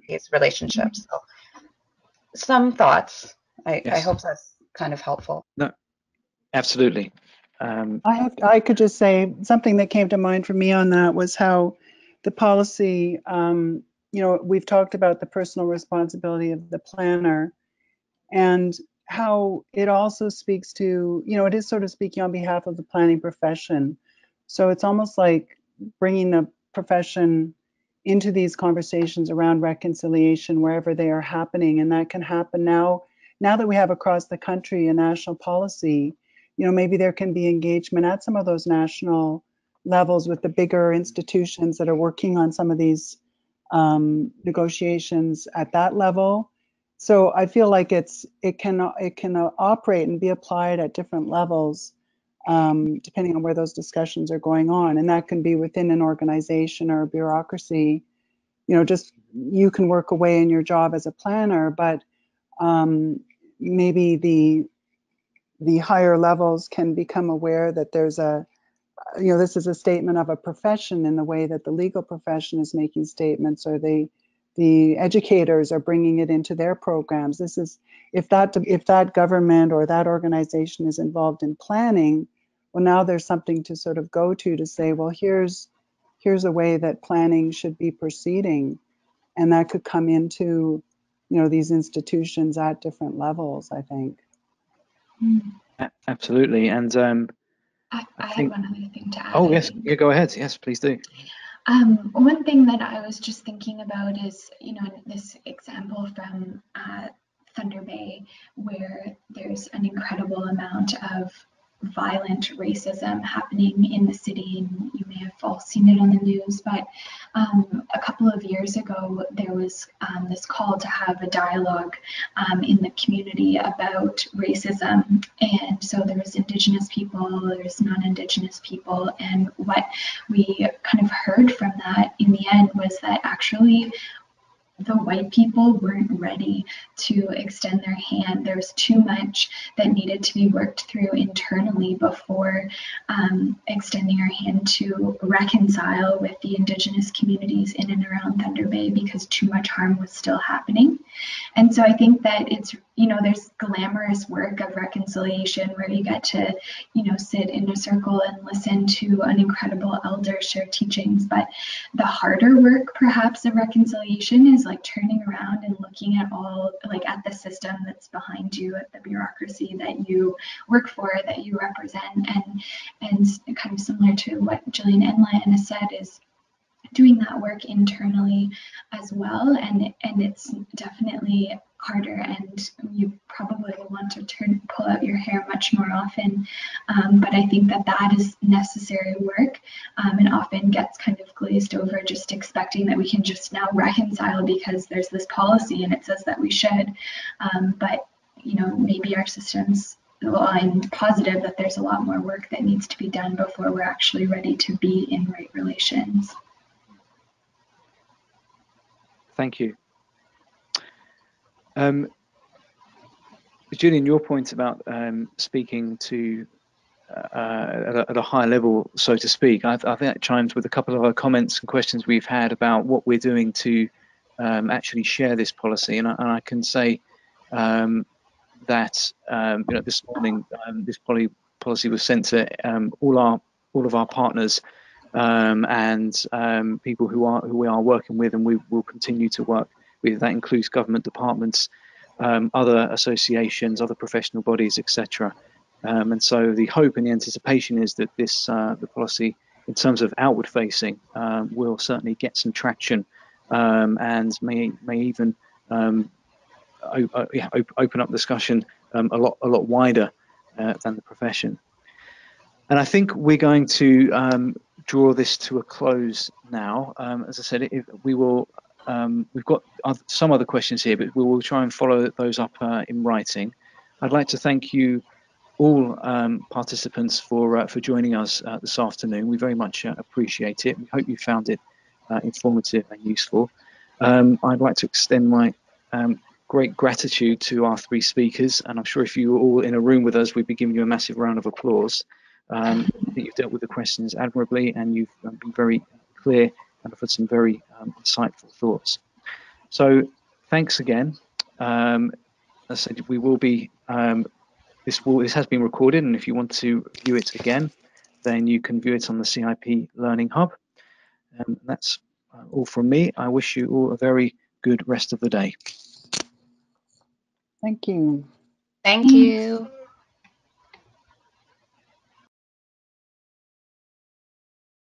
S3: these relationships. So, some thoughts. I hope that's kind of helpful.
S1: No, absolutely.
S4: I could just say something that came to mind for me on that was how the policy, we've talked about the personal responsibility of the planner, and how it also speaks to, it is sort of speaking on behalf of the planning profession. So it's almost like bringing the profession into these conversations around reconciliation wherever they are happening. And that can happen now that we have across the country a national policy, maybe there can be engagement at some of those national levels with the bigger institutions that are working on some of these negotiations at that level. So I feel like it can operate and be applied at different levels, depending on where those discussions are going on. And that can be within an organization or a bureaucracy. Just you can work away in your job as a planner, but maybe the higher levels can become aware that there's this is a statement of a profession in the way that the legal profession is making statements, or the educators are bringing it into their programs. This is if that government or that organization is involved in planning, well, now there's something to sort of go to say, well, here's a way that planning should be proceeding, and that could come into these institutions at different levels, I think.
S1: Absolutely. And
S5: I have one other thing to add.
S1: Oh, yes. Yeah, go ahead. Yes, please do.
S5: One thing that I was just thinking about is, this example from Thunder Bay, where there's an incredible amount of violent racism happening in the city, and you may have all seen it on the news, but a couple of years ago there was this call to have a dialogue in the community about racism, and so there was Indigenous people, there's non-Indigenous people, and what we kind of heard from that in the end was that actually the white people weren't ready to extend their hand. There was too much that needed to be worked through internally before extending our hand to reconcile with the Indigenous communities in and around Thunder Bay, because too much harm was still happening. And so I think that it's, there's glamorous work of reconciliation where you get to, sit in a circle and listen to an incredible elder share teachings. But the harder work, perhaps, of reconciliation is like turning around and looking at at the system that's behind you, at the bureaucracy that you work for, that you represent, and kind of similar to what Gillian and Lyana said, is doing that work internally as well, and it's definitely harder, and you probably will want to pull out your hair much more often, but I think that is necessary work, and often gets kind of glazed over, just expecting that we can just now reconcile because there's this policy and it says that we should, but maybe our systems, well, I'm positive that there's a lot more work that needs to be done before we're actually ready to be in right relations.
S1: Thank you. Gillian, your point about speaking to at a high level, so to speak, I think that chimes with a couple of other comments and questions we've had about what we're doing to actually share this policy. And I can say that this morning this policy was sent to all of our partners and people who we are working with, and we will continue to work with. That includes government departments, other associations, other professional bodies, etc. And so the hope and the anticipation is that this the policy, in terms of outward facing, will certainly get some traction and may even open up discussion a lot wider than the profession. And I think we're going to draw this to a close now. As I said, we've got some other questions here, but we will try and follow those up in writing. I'd like to thank you all participants for joining us this afternoon. We very much appreciate it. We hope you found it informative and useful. I'd like to extend my great gratitude to our three speakers, and I'm sure if you were all in a room with us, we'd be giving you a massive round of applause. I think you've dealt with the questions admirably, and you've been very clear and offered some very insightful thoughts. So thanks again. As I said, we will be this has been recorded, and if you want to view it again, then you can view it on the CIP Learning Hub. That's all from me. I wish you all a very good rest of the day.
S4: Thank you.
S3: Thank you.